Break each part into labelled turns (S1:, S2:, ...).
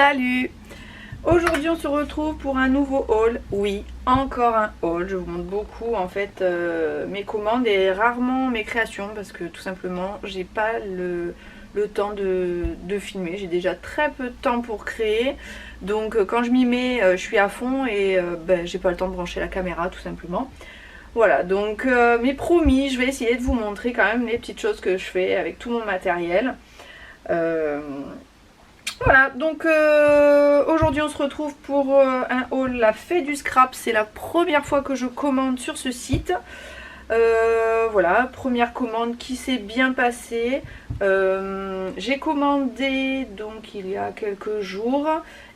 S1: Salut! Aujourd'hui on se retrouve pour un nouveau haul. Oui, encore un haul. Je vous montre beaucoup en fait mes commandes et rarement mes créations parce que tout simplement j'ai pas le temps de filmer. J'ai déjà très peu de temps pour créer. Donc quand je m'y mets, je suis à fond et j'ai pas le temps de brancher la caméra tout simplement. Voilà, donc mais promis, je vais essayer de vous montrer quand même les petites choses que je fais avec tout mon matériel. Voilà, donc aujourd'hui on se retrouve pour un haul La Fée du Scrap. C'est la première fois que je commande sur ce site. Voilà, première commande qui s'est bien passée. J'ai commandé donc il y a quelques jours.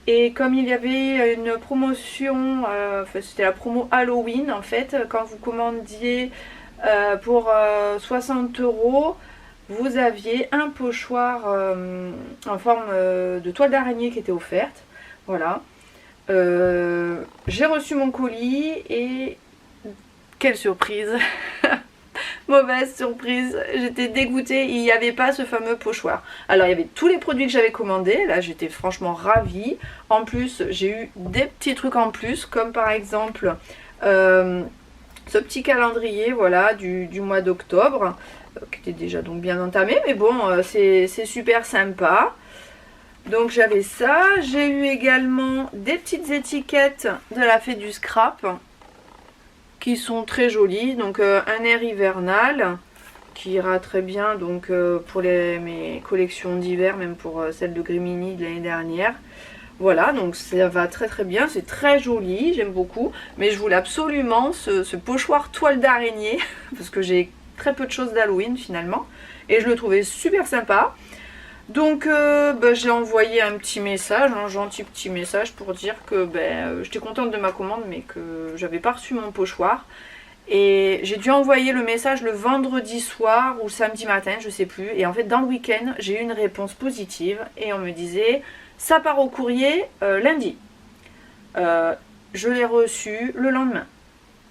S1: Et comme il y avait une promotion, c'était la promo Halloween en fait, quand vous commandiez pour 60 €, vous aviez un pochoir en forme de toile d'araignée qui était offerte. Voilà. J'ai reçu mon colis et quelle surprise! Mauvaise surprise, j'étais dégoûtée, il n'y avait pas ce fameux pochoir. Alors il y avait tous les produits que j'avais commandés, là j'étais franchement ravie. En plus j'ai eu des petits trucs en plus, comme par exemple ce petit calendrier voilà, du mois d'octobre, qui était déjà donc bien entamé, mais bon c'est super sympa. Donc j'avais ça, j'ai eu également des petites étiquettes de La Fée du Scrap, qui sont très jolies, donc un air hivernal qui ira très bien donc pour mes collections d'hiver, même pour celle de Grimini de l'année dernière. Voilà, donc ça va très très bien, c'est très joli, j'aime beaucoup, mais je voulais absolument ce pochoir toile d'araignée parce que j'ai très peu de choses d'Halloween finalement et je le trouvais super sympa. Donc j'ai envoyé un petit message, un gentil petit message pour dire que j'étais contente de ma commande mais que j'avais pas reçu mon pochoir. Et j'ai dû envoyer le message le vendredi soir ou le samedi matin, je sais plus. Et en fait dans le week-end j'ai eu une réponse positive et on me disait ça part au courrier lundi. Je l'ai reçu le lendemain,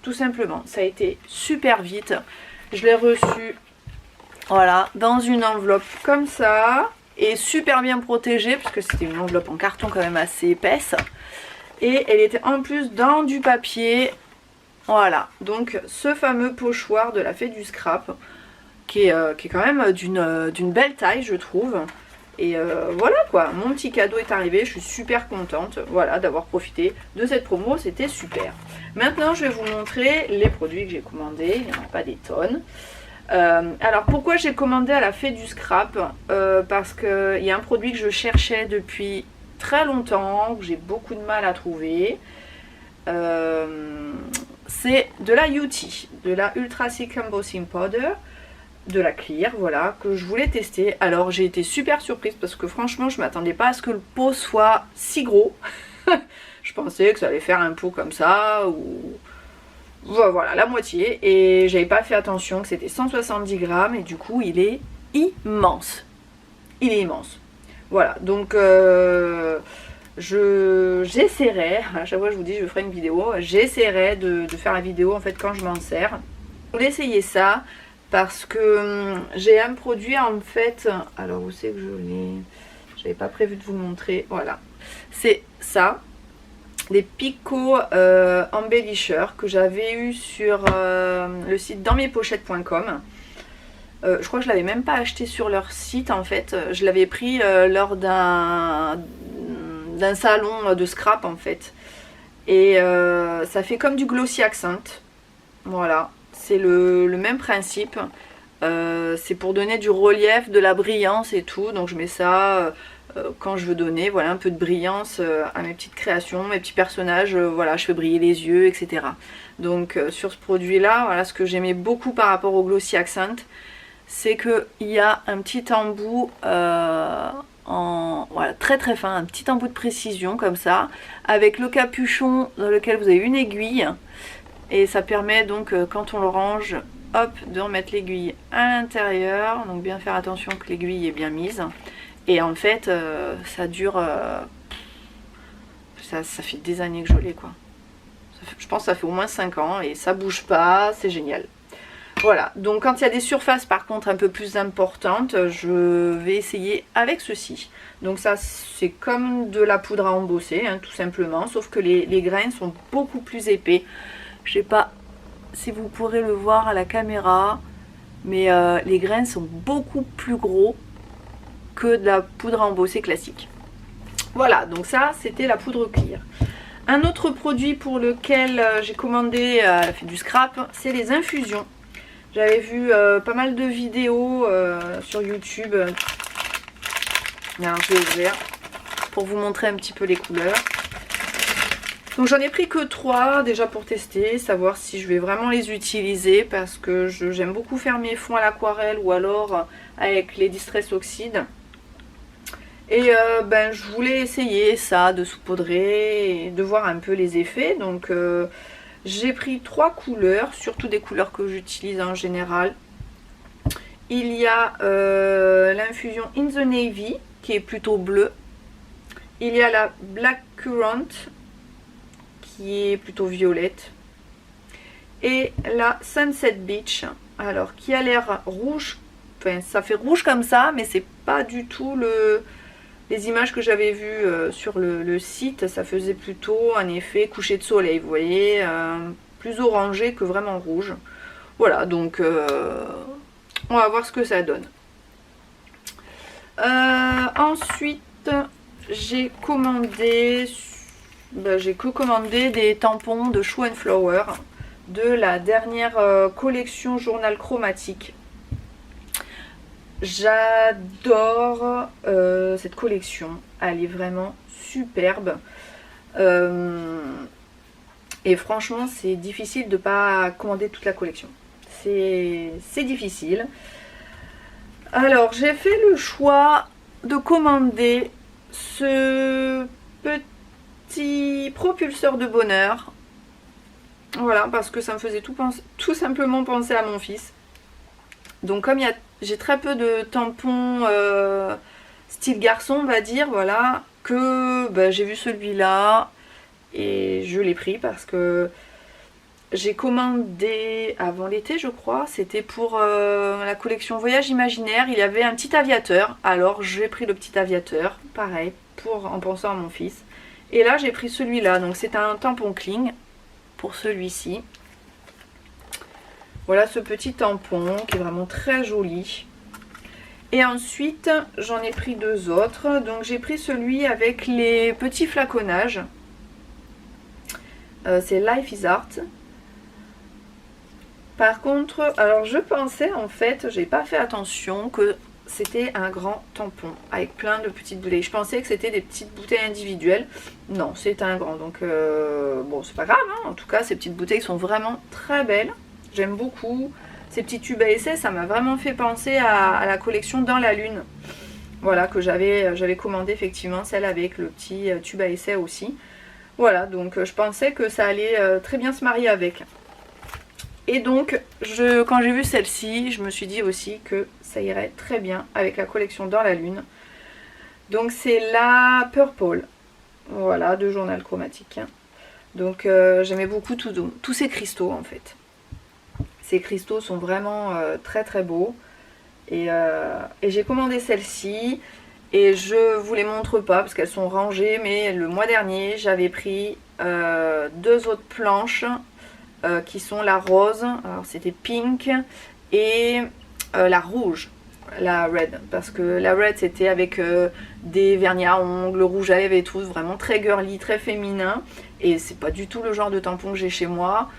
S1: tout simplement. Ça a été super vite. Je l'ai reçu voilà, dans une enveloppe comme ça. Et super bien protégée parce que c'était une enveloppe en carton quand même assez épaisse. Et elle était en plus dans du papier. Voilà, donc ce fameux pochoir de La Fée du Scrap qui est quand même d'une belle taille je trouve. Et voilà quoi, mon petit cadeau est arrivé, je suis super contente voilà, d'avoir profité de cette promo, c'était super. Maintenant je vais vous montrer les produits que j'ai commandés, il n'y en a pas des tonnes. Alors pourquoi j'ai commandé à La Fée du Scrap, parce qu'il y a un produit que je cherchais depuis très longtemps, que j'ai beaucoup de mal à trouver. C'est de la UT, de la Ultra Thick Embossing Powder, de la Clear, voilà, que je voulais tester. Alors j'ai été super surprise parce que franchement je m'attendais pas à ce que le pot soit si gros. Je pensais que ça allait faire un pot comme ça ou... Voilà, la moitié. Et j'avais pas fait attention que c'était 170 grammes et du coup il est immense. Il est immense. Voilà, donc j'essaierai, à chaque fois je vous dis je ferai une vidéo, j'essaierai de faire la vidéo en fait quand je m'en sers. Je voulais essayer ça parce que j'ai un produit en fait, alors où c'est que je l'ai, j'avais pas prévu de vous montrer, voilà. C'est ça. Des picots embellishers que j'avais eu sur le site dansmespochettes.com. Je crois que je l'avais même pas acheté sur leur site en fait. Je l'avais pris lors d'un salon de scrap en fait. Et ça fait comme du glossy accent. Voilà, c'est le même principe. C'est pour donner du relief, de la brillance et tout. Donc je mets ça... quand je veux donner voilà, un peu de brillance à mes petites créations, mes petits personnages, voilà, je fais briller les yeux, etc. Donc sur ce produit là, voilà, ce que j'aimais beaucoup par rapport au Glossy Accent, c'est qu'il y a un petit embout voilà, très très fin, un petit embout de précision comme ça, avec le capuchon dans lequel vous avez une aiguille, et ça permet donc quand on le range, hop, de remettre l'aiguille à l'intérieur, donc bien faire attention que l'aiguille est bien mise. Et en fait, ça dure... ça fait des années que je l'ai, quoi. Je pense que ça fait au moins 5 ans et ça bouge pas, c'est génial. Voilà, donc quand il y a des surfaces par contre un peu plus importantes, je vais essayer avec ceci. Donc ça c'est comme de la poudre à embosser, hein, tout simplement, sauf que les grains sont beaucoup plus épais. Je sais pas si vous pourrez le voir à la caméra, mais les grains sont beaucoup plus gros que de la poudre à embosser classique. Voilà, donc ça c'était la poudre clear. Un autre produit pour lequel j'ai commandé, fait du scrap, c'est les infusions. J'avais vu pas mal de vidéos sur YouTube. Alors je vais ouvrir pour vous montrer un petit peu les couleurs. Donc j'en ai pris que 3 déjà pour tester, savoir si je vais vraiment les utiliser parce que j'aime beaucoup faire mes fonds à l'aquarelle ou alors avec les Distress Oxide. Et je voulais essayer ça, de saupoudrer et de voir un peu les effets. Donc j'ai pris 3 couleurs, surtout des couleurs que j'utilise en général. Il y a l'infusion In the Navy qui est plutôt bleue. Il y a la Black Currant qui est plutôt violette. Et la Sunset Beach, alors qui a l'air rouge. Enfin ça fait rouge comme ça mais c'est pas du tout les images que j'avais vues sur le site. Ça faisait plutôt un effet coucher de soleil, vous voyez, plus orangé que vraiment rouge. Voilà, donc on va voir ce que ça donne. Ensuite, j'ai commandé, des tampons de Shoe and Flower de la dernière collection Journal Chromatique. J'adore cette collection, elle est vraiment superbe. Et franchement, c'est difficile de ne pas commander toute la collection. C'est difficile. Alors, j'ai fait le choix de commander ce petit propulseur de bonheur. Voilà, parce que ça me faisait tout simplement penser à mon fils. Donc comme j'ai très peu de tampons style garçon, on va dire, voilà, que j'ai vu celui-là et je l'ai pris parce que j'ai commandé avant l'été, je crois. C'était pour la collection Voyage Imaginaire. Il y avait un petit aviateur. Alors j'ai pris le petit aviateur, pareil, en pensant à mon fils. Et là j'ai pris celui-là. Donc c'est un tampon Kling pour celui-ci. Voilà ce petit tampon qui est vraiment très joli. Et ensuite j'en ai pris 2 autres. Donc j'ai pris celui avec les petits flaconnages. C'est Life is Art. Par contre, alors je pensais en fait, j'ai pas fait attention que c'était un grand tampon avec plein de petites bouteilles. Je pensais que c'était des petites bouteilles individuelles. Non, c'est un grand. Donc bon, c'est pas grave, hein. En tout cas, ces petites bouteilles sont vraiment très belles. J'aime beaucoup. Ces petits tubes à essai, ça m'a vraiment fait penser à la collection Dans la Lune. Voilà, que j'avais commandé effectivement, celle avec le petit tube à essai aussi. Voilà, donc je pensais que ça allait très bien se marier avec. Et donc, quand j'ai vu celle-ci, je me suis dit aussi que ça irait très bien avec la collection Dans la Lune. Donc c'est la Purple, voilà, de Journal Chromatique. Donc j'aimais beaucoup tous ces cristaux en fait. Ces cristaux sont vraiment très très beaux. Et j'ai commandé celle-ci. Et je vous les montre pas parce qu'elles sont rangées. Mais le mois dernier, j'avais pris 2 autres planches qui sont la rose. Alors c'était pink et la rouge. La red. Parce que la red c'était avec des vernis à ongles, rouge à lèvres et tout. Vraiment très girly, très féminin. Et c'est pas du tout le genre de tampon que j'ai chez moi.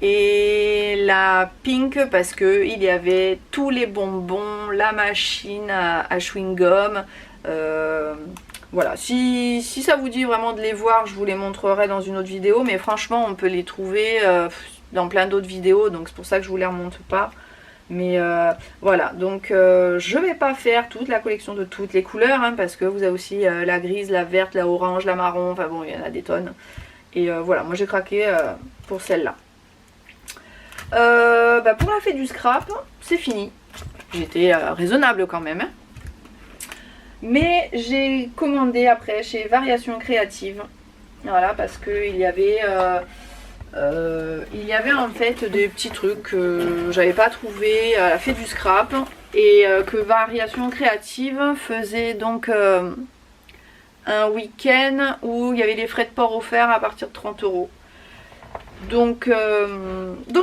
S1: Et la pink parce que il y avait tous les bonbons, la machine à chewing-gum. Voilà, si ça vous dit vraiment de les voir, je vous les montrerai dans une autre vidéo. Mais franchement, on peut les trouver dans plein d'autres vidéos. Donc c'est pour ça que je vous les remonte pas. Mais voilà, donc je vais pas faire toute la collection de toutes les couleurs. Hein, parce que vous avez aussi la grise, la verte, la orange, la marron. Enfin bon, il y en a des tonnes. Et voilà, moi j'ai craqué pour celle-là. Pour la fête du scrap, c'est fini. J'étais raisonnable quand même. Hein. Mais j'ai commandé après chez Variations Créatives. Voilà, parce qu'il y avait Il y avait en fait des petits trucs que j'avais pas trouvé à la Fée du Scrap et que Variation Créative faisait donc un week-end où il y avait les frais de port offerts à partir de 30 €. Donc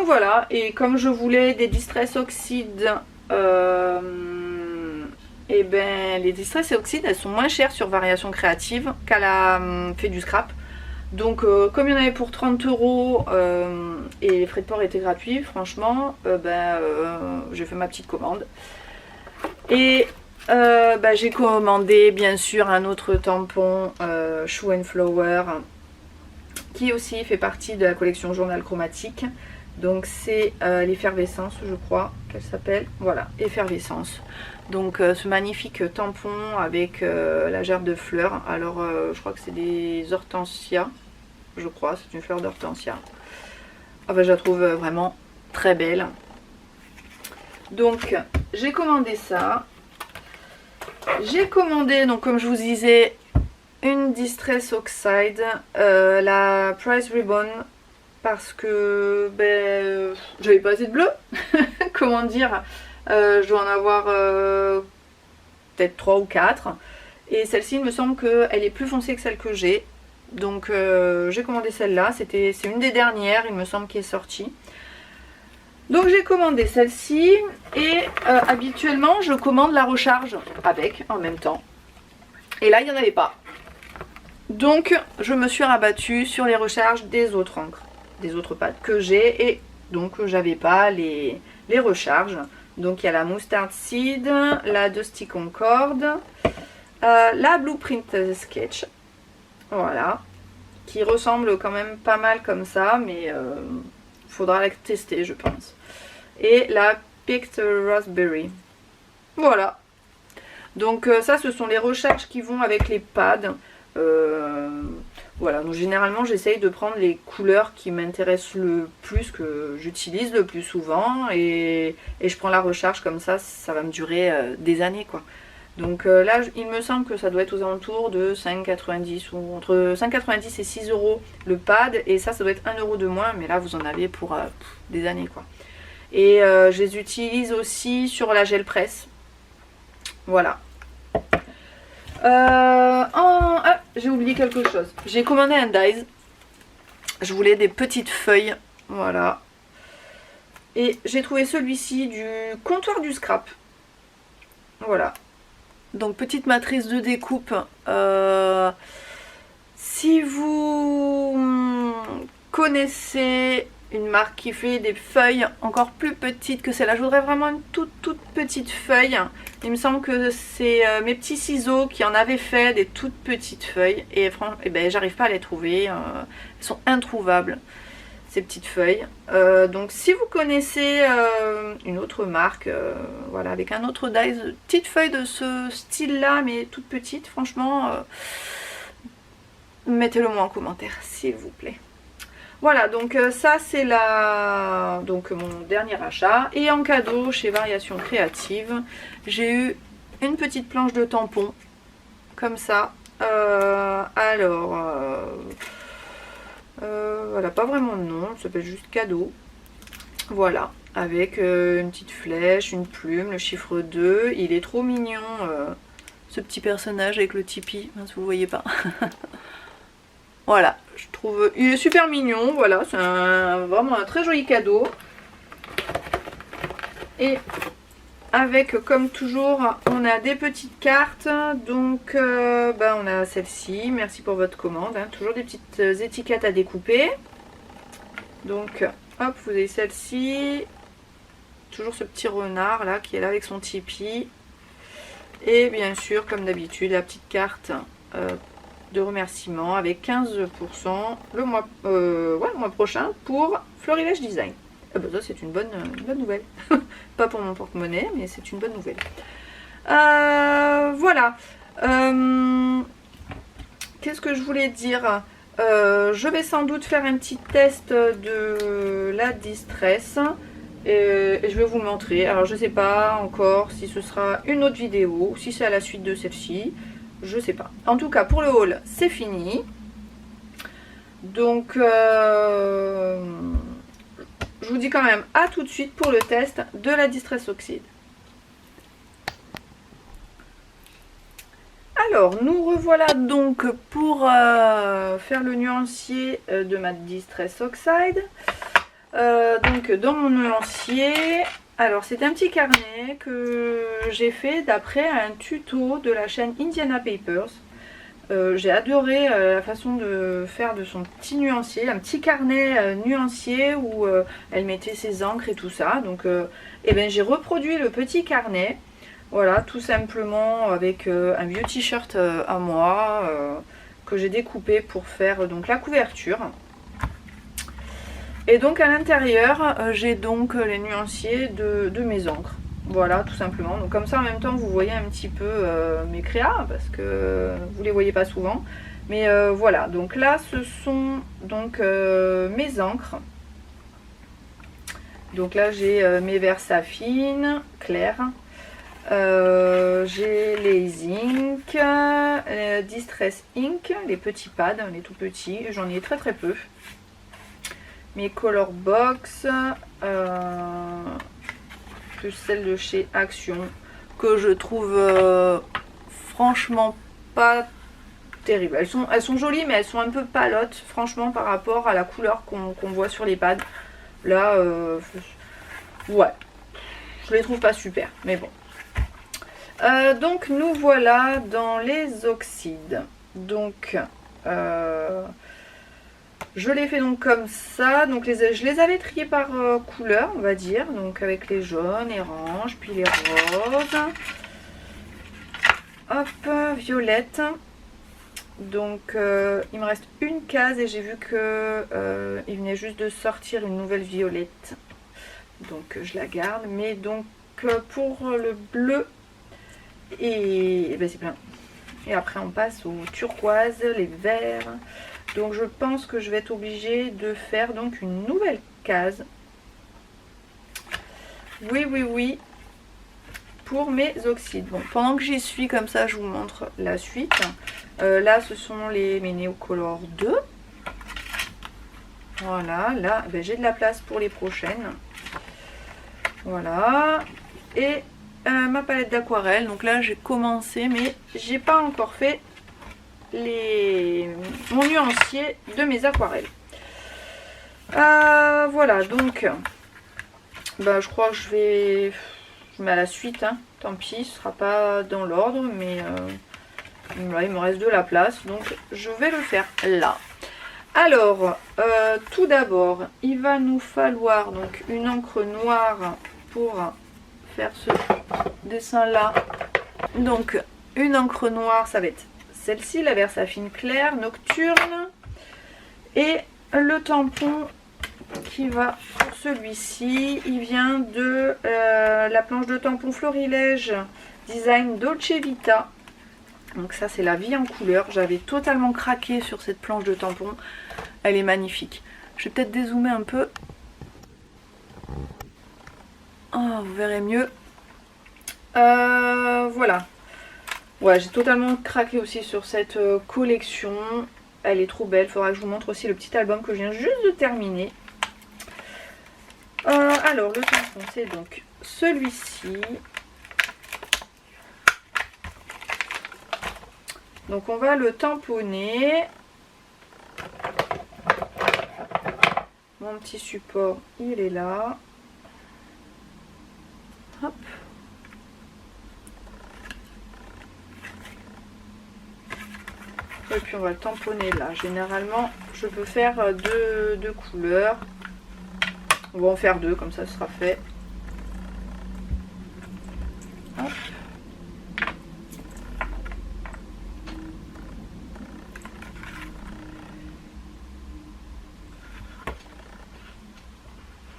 S1: voilà, et comme je voulais des Distress Oxide, et ben les Distress Oxide elles sont moins chères sur Variation Créative qu'à la Fée du Scrap. Donc comme il y en avait pour 30 € et les frais de port étaient gratuits, franchement, j'ai fait ma petite commande. Et j'ai commandé bien sûr un autre tampon Shoe and Flower qui aussi fait partie de la collection Journal Chromatique. Donc c'est l'Effervescence, je crois qu'elle s'appelle. Voilà, Effervescence. Donc ce magnifique tampon avec la gerbe de fleurs. Alors je crois que c'est des hortensias. Je crois, c'est une fleur d'hortensia. Enfin, je la trouve vraiment très belle. Donc j'ai commandé ça. J'ai commandé, donc comme je vous disais, une Distress Oxide, la Price Ribbon, parce que j'avais pas assez de bleu. Comment dire, je dois en avoir peut-être 3 ou 4. Et celle-ci, il me semble qu'elle est plus foncée que celle que j'ai. Donc j'ai commandé celle-là. C'est une des dernières, il me semble, qui est sortie. Donc j'ai commandé celle-ci. Et habituellement, je commande la recharge avec en même temps. Et là, il n'y en avait pas. Donc je me suis rabattue sur les recharges des autres encres, des autres pâtes que j'ai. Et donc j'avais pas les recharges. Donc il y a la Mustard Seed, la Dusty Concorde, la Blueprint Sketch, voilà, qui ressemble quand même pas mal comme ça, mais faudra la tester je pense. Et la Picked Raspberry, voilà. Donc ça, ce sont les recharges qui vont avec les pads. Voilà, donc généralement j'essaye de prendre les couleurs qui m'intéressent le plus, que j'utilise le plus souvent, et je prends la recharge comme ça va me durer des années quoi. Donc là il me semble que ça doit être aux alentours de 5,90 ou entre 5,90 et 6 € le pad, et ça doit être 1 € de moins, mais là vous en avez pour des années quoi. Et je les utilise aussi sur la gel presse, voilà. J'ai oublié quelque chose. J'ai commandé un dies. Je voulais des petites feuilles, voilà. Et j'ai trouvé celui-ci du Comptoir du Scrap, voilà. Donc petite matrice de découpe. Si vous connaissez une marque qui fait des feuilles encore plus petites que celle-là, je voudrais vraiment une toute petite feuille. Il me semble que c'est mes petits ciseaux qui en avaient fait des toutes petites feuilles, et franchement j'arrive pas à les trouver, elles sont introuvables ces petites feuilles. Donc si vous connaissez une autre marque, voilà, avec un autre dies, petite feuille de ce style là mais toute petite, franchement mettez-le moi en commentaire s'il vous plaît. Voilà, donc ça c'est mon dernier achat. Et en cadeau chez Variation Créative, j'ai eu une petite planche de tampons comme ça. Voilà, pas vraiment de nom, ça s'appelle juste cadeau. Voilà, avec une petite flèche, une plume, le chiffre 2. Il est trop mignon, ce petit personnage avec le tipi, si vous voyez pas. Voilà, je trouve il est super mignon, voilà, c'est vraiment un très joli cadeau. Et avec, comme toujours, on a des petites cartes. Donc on a celle-ci, merci pour votre commande, hein. Toujours des petites étiquettes à découper. Donc hop, vous avez celle-ci, toujours ce petit renard là qui est là avec son tipi. Et bien sûr, comme d'habitude, la petite carte de remerciement avec 15% le mois prochain pour Florilège Design. Ça c'est une bonne nouvelle. Pas pour mon porte-monnaie, mais c'est une bonne nouvelle. Voilà. Qu'est-ce que je voulais dire, je vais sans doute faire un petit test de la Distress. Et je vais vous le montrer. Alors je sais pas encore si ce sera une autre vidéo, si c'est à la suite de celle-ci. Je sais pas. En tout cas pour le haul c'est fini. Donc je vous dis quand même à tout de suite pour le test de la Distress Oxide. Alors nous revoilà donc pour faire le nuancier de ma Distress Oxide. Donc dans mon nuancier, alors c'est un petit carnet que j'ai fait d'après un tuto de la chaîne Indiana Papers. J'ai adoré la façon de faire de son petit nuancier, un petit carnet nuancier où elle mettait ses encres et tout ça. Donc et ben, j'ai reproduit le petit carnet, voilà, tout simplement avec un vieux t-shirt à moi que j'ai découpé pour faire donc la couverture. Et donc à l'intérieur, j'ai donc les nuanciers de mes encres. Voilà, tout simplement. Donc comme ça, en même temps, vous voyez un petit peu mes créas, parce que vous les voyez pas souvent. Mais voilà, donc là, ce sont donc mes encres. Donc là, j'ai mes Versafine clairs. J'ai les Ink, Distress Ink, les petits pads, les tout petits. J'en ai très très peu. Mes Color Box, plus celles de chez Action, que je trouve franchement pas terribles. Elles sont jolies, mais elles sont un peu palotes, franchement, par rapport à la couleur qu'on voit sur les pads. Là, ouais, je les trouve pas super, mais bon. Donc nous voilà dans les oxydes. Donc je les fais donc comme ça. Donc je les avais triés par couleur, on va dire. Donc avec les jaunes, les oranges, puis les roses. Hop, violette. Donc il me reste une case et j'ai vu que il venait juste de sortir une nouvelle violette. Donc je la garde. Mais donc pour le bleu, et ben c'est plein. Et après on passe aux turquoises, les verts. Donc je pense que je vais être obligée de faire donc une nouvelle case. Oui, oui, oui. Pour mes oxydes. Bon, pendant que j'y suis comme ça, je vous montre la suite. Là, ce sont mes Neocolor 2. Voilà, là, ben, j'ai de la place pour les prochaines. Voilà. Et ma palette d'aquarelle. Donc là, j'ai commencé, mais j'ai pas encore fait mon nuancier de mes aquarelles. Voilà, donc bah, je crois que je mets à la suite, hein. Tant pis, ce sera pas dans l'ordre, mais là, il me reste de la place, donc je vais le faire là. Alors tout d'abord, il va nous falloir donc une encre noire pour faire ce dessin là. Donc une encre noire, ça va être celle-ci, la Versafine claire nocturne, et le tampon qui va pour celui-ci, il vient de la planche de tampon Florilège design Dolce Vita. Donc ça c'est la vie en couleur. J'avais totalement craqué sur cette planche de tampon, elle est magnifique. Je vais peut-être dézoomer un peu. Oh, vous verrez mieux. Voilà. Ouais, j'ai totalement craqué aussi sur cette collection. Elle est trop belle. Il faudra que je vous montre aussi le petit album que je viens juste de terminer. Alors, le tampon, c'est donc celui-ci. Donc, on va le tamponner. Mon petit support, il est là. Hop. Et puis on va le tamponner là. Généralement, je peux faire deux couleurs. On va en faire deux, comme ça ce sera fait. Hop.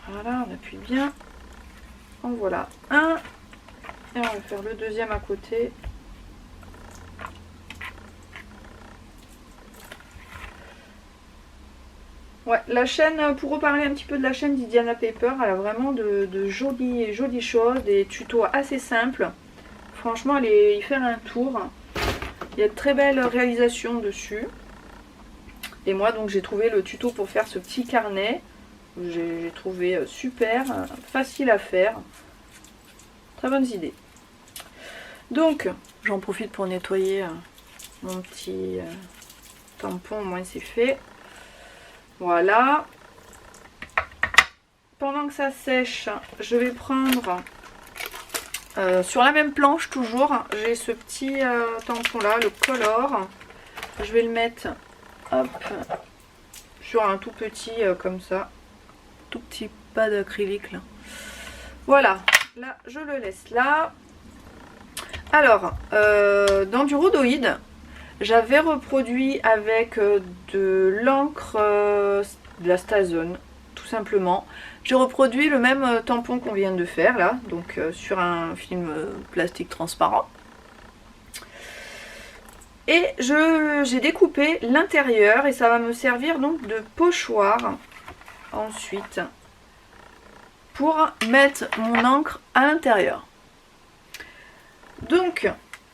S1: Voilà, on appuie bien. En voilà un. Et on va faire le deuxième à côté. Ouais, la chaîne, pour reparler un petit peu de la chaîne d'Indiana Paper, elle a vraiment de jolies choses, des tutos assez simples. Franchement, allez y faire un tour. Il y a de très belles réalisations dessus. Et moi donc j'ai trouvé le tuto pour faire ce petit carnet. J'ai trouvé super, facile à faire. Très bonnes idées. Donc j'en profite pour nettoyer mon petit tampon, au moins c'est fait. Voilà. Pendant que ça sèche, je vais prendre sur la même planche toujours, j'ai ce petit tampon là, le Color. Je vais le mettre hop, sur un tout petit comme ça, tout petit pas d'acrylique là. Voilà, là je le laisse là. Alors, dans du rhodoïde, j'avais reproduit avec de l'encre de la Stazone, tout simplement. J'ai reproduit le même tampon qu'on vient de faire là, donc sur un film plastique transparent. Et j'ai découpé l'intérieur et ça va me servir donc de pochoir ensuite pour mettre mon encre à l'intérieur. Donc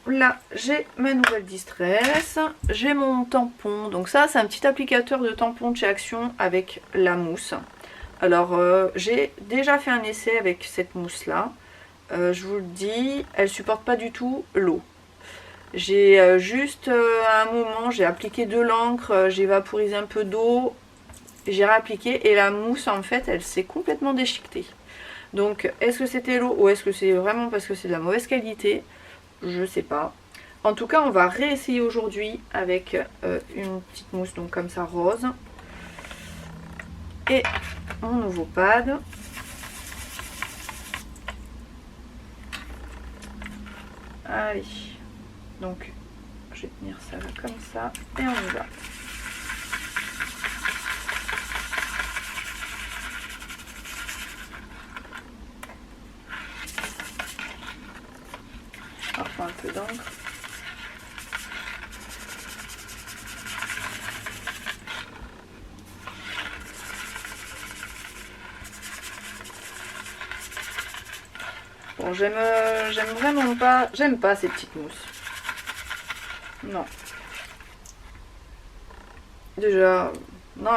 S1: là j'ai ma nouvelle distress, j'ai mon tampon, donc ça c'est un petit applicateur de tampon de chez Action avec la mousse. Alors j'ai déjà fait un essai avec cette mousse là, je vous le dis, elle supporte pas du tout l'eau. J'ai juste à un moment j'ai appliqué de l'encre, j'ai vaporisé un peu d'eau, j'ai réappliqué et la mousse en fait elle s'est complètement déchiquetée. Donc est-ce que c'était l'eau ou est-ce que c'est vraiment parce que c'est de la mauvaise qualité? Je sais pas. En tout cas on va réessayer aujourd'hui avec une petite mousse donc comme ça rose. Et mon nouveau pad. Allez. Donc je vais tenir ça là comme ça et on y va. Enfin un peu d'encre. Bon, j'aime vraiment pas, j'aime pas ces petites mousses. Non. Déjà, non,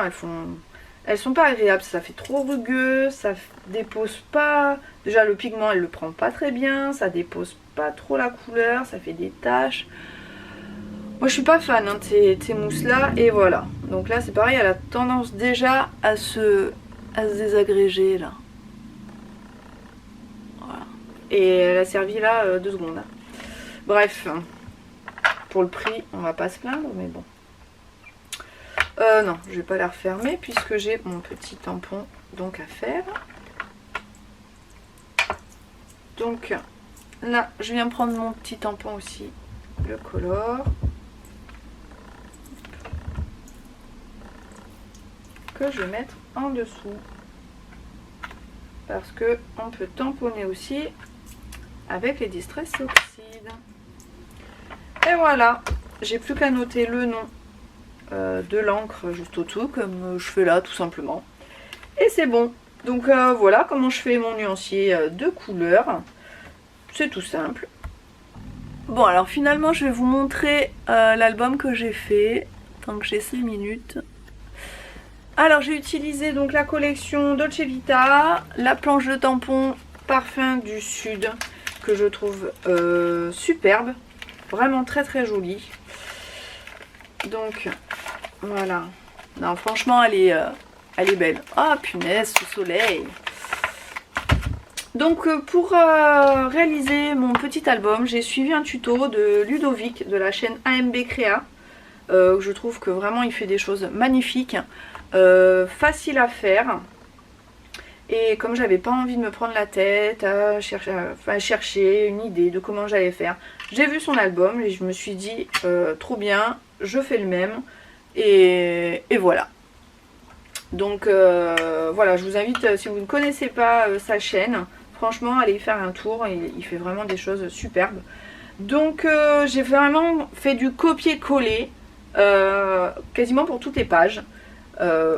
S1: elles sont pas agréables, ça fait trop rugueux, ça dépose pas. Déjà le pigment, elle le prend pas très bien, ça dépose pas trop la couleur, ça fait des taches. Moi je suis pas fan hein, de ces mousses là et voilà. Donc là c'est pareil, elle a tendance déjà à se désagréger là. Voilà. Et elle a servi là 2 secondes. Bref, pour le prix on va pas se plaindre mais bon. Non, je vais pas la refermer puisque j'ai mon petit tampon donc à faire. Donc là je viens prendre mon petit tampon aussi, le Color. Que je vais mettre en dessous parce que on peut tamponner aussi avec les Distress Oxide. Et voilà, j'ai plus qu'à noter le nom de l'encre juste au-dessous comme je fais là tout simplement. Et c'est bon. Donc voilà comment je fais mon nuancier de couleurs. C'est tout simple. Bon alors finalement je vais vous montrer l'album que j'ai fait. Tant que j'ai 6 minutes. Alors j'ai utilisé donc la collection Dolce Vita, la planche de tampon Parfum du Sud que je trouve superbe, vraiment très très jolie. Donc voilà, non franchement elle est belle. Ah punaise ce soleil. Donc pour réaliser mon petit album j'ai suivi un tuto de Ludovic de la chaîne AMB Créa. Je trouve que vraiment il fait des choses magnifiques. Facile à faire et comme j'avais pas envie de me prendre la tête à chercher une idée de comment j'allais faire, j'ai vu son album et je me suis dit trop bien, je fais le même et voilà. Donc voilà, je vous invite, si vous ne connaissez pas sa chaîne, franchement allez y faire un tour, il fait vraiment des choses superbes. Donc j'ai vraiment fait du copier-coller quasiment pour toutes les pages.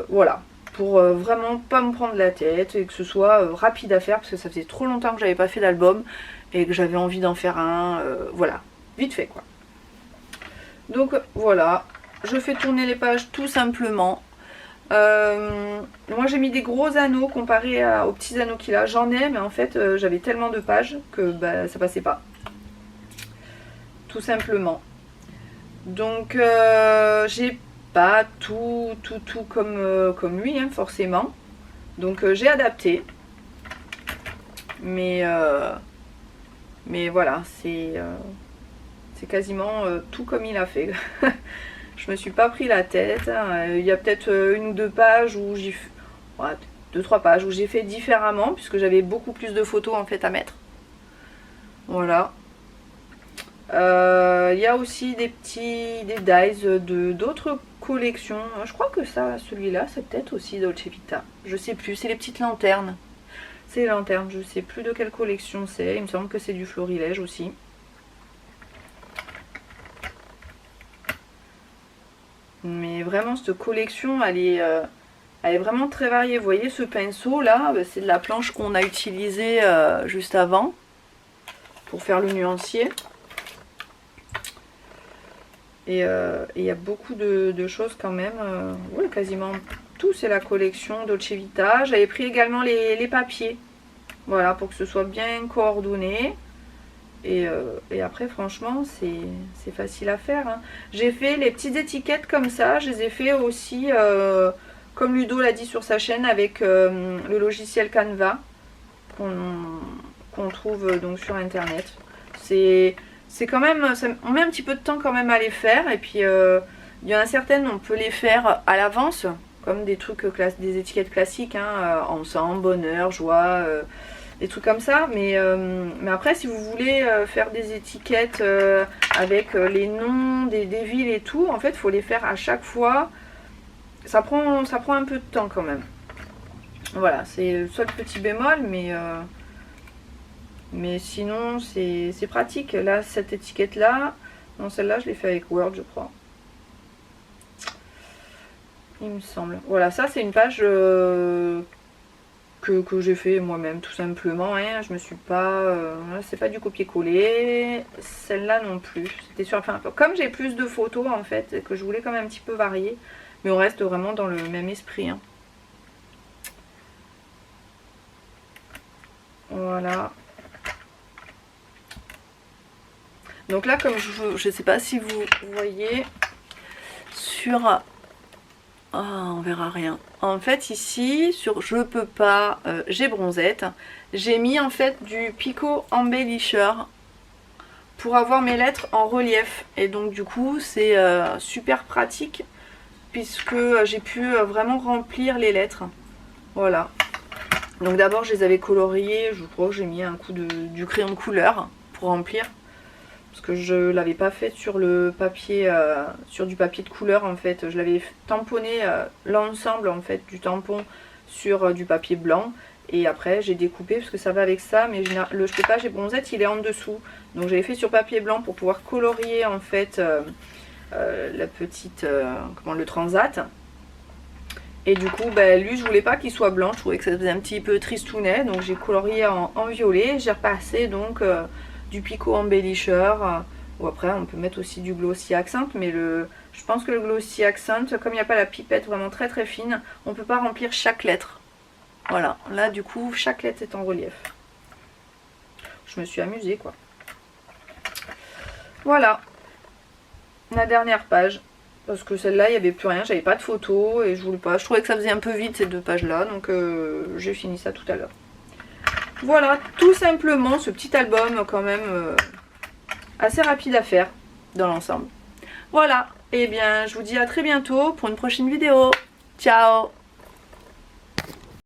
S1: Voilà, pour vraiment pas me prendre la tête et que ce soit rapide à faire parce que ça faisait trop longtemps que j'avais pas fait d'album et que j'avais envie d'en faire un, voilà, vite fait quoi. Donc voilà, je fais tourner les pages tout simplement. Moi j'ai mis des gros anneaux comparé aux petits anneaux qu'il a. J'en ai, mais en fait j'avais tellement de pages que bah, ça passait pas. Tout simplement. Donc j'ai pas tout comme lui, hein, forcément. Donc j'ai adapté. Mais voilà, c'est quasiment tout comme il a fait. Je me suis pas pris la tête. Il y a peut-être une ou deux pages où j'ai fait... Ouais, 2-3 pages où j'ai fait différemment, puisque j'avais beaucoup plus de photos en fait à mettre. Voilà. Il y a aussi des dies d'autres collections. Je crois que ça, celui-là, c'est peut-être aussi Dolce Vita. Je sais plus, c'est les petites lanternes. C'est les lanternes, je sais plus de quelle collection c'est. Il me semble que c'est du Florilège aussi. Mais vraiment, cette collection, elle est vraiment très variée. Vous voyez, ce pinceau là, c'est de la planche qu'on a utilisée juste avant pour faire le nuancier. Et il y a beaucoup de choses quand même. Ouais, quasiment tout, c'est la collection Dolce Vita. J'avais pris également les papiers. Voilà, pour que ce soit bien coordonné. Et après, franchement, c'est facile à faire. Hein. J'ai fait les petites étiquettes comme ça. Je les ai fait aussi, comme Ludo l'a dit sur sa chaîne, avec le logiciel Canva qu'on trouve donc sur internet. C'est quand même, on met un petit peu de temps quand même à les faire. Et puis, il y en a certaines, on peut les faire à l'avance, comme des trucs, des étiquettes classiques, hein, ensemble, bonheur, joie... des trucs comme ça, mais après si vous voulez faire des étiquettes avec les noms des villes et tout, en fait il faut les faire à chaque fois, ça prend un peu de temps quand même. Voilà, c'est le seul petit bémol, mais sinon c'est pratique. Là, cette étiquette là, non, celle-là je l'ai fait avec Word, je crois, il me semble. Voilà, ça c'est une page que j'ai fait moi-même tout simplement, hein. Je me suis pas... c'est pas du copier-coller, celle-là non plus. C'était sur... Enfin, comme j'ai plus de photos en fait, que je voulais quand même un petit peu varier, mais on reste vraiment dans le même esprit. Hein. Voilà. Donc là, comme je sais pas si vous voyez, sur... Ah, on verra rien. En fait ici sur je peux pas, j'ai bronzette, j'ai mis en fait du Pico Embellisher pour avoir mes lettres en relief, et donc du coup c'est super pratique puisque j'ai pu vraiment remplir les lettres. Voilà, donc d'abord je les avais coloriées, je crois que j'ai mis un coup du crayon de couleur pour remplir, parce que je l'avais pas fait sur le papier, sur du papier de couleur en fait. Je l'avais tamponné l'ensemble en fait du tampon sur du papier blanc, et après j'ai découpé parce que ça va avec ça, mais le stoppage et bronzette il est en dessous, donc j'avais fait sur papier blanc pour pouvoir colorier en fait la petite, le transat. Et du coup lui je voulais pas qu'il soit blanc, je trouvais que ça faisait un petit peu tristounet, donc j'ai colorié en violet. J'ai repassé donc du Pico Embellisher, ou après on peut mettre aussi du Glossy Accent, mais je pense que le Glossy Accent, comme il n'y a pas la pipette vraiment très très fine, on peut pas remplir chaque lettre. Voilà, là du coup chaque lettre est en relief. Je me suis amusée quoi. Voilà, la dernière page, parce que celle-là il n'y avait plus rien, j'avais pas de photos et je voulais pas, je trouvais que ça faisait un peu vite ces deux pages là, donc j'ai fini ça tout à l'heure. Voilà, tout simplement ce petit album quand même assez rapide à faire dans l'ensemble. Voilà, et bien je vous dis à très bientôt pour une prochaine vidéo. Ciao!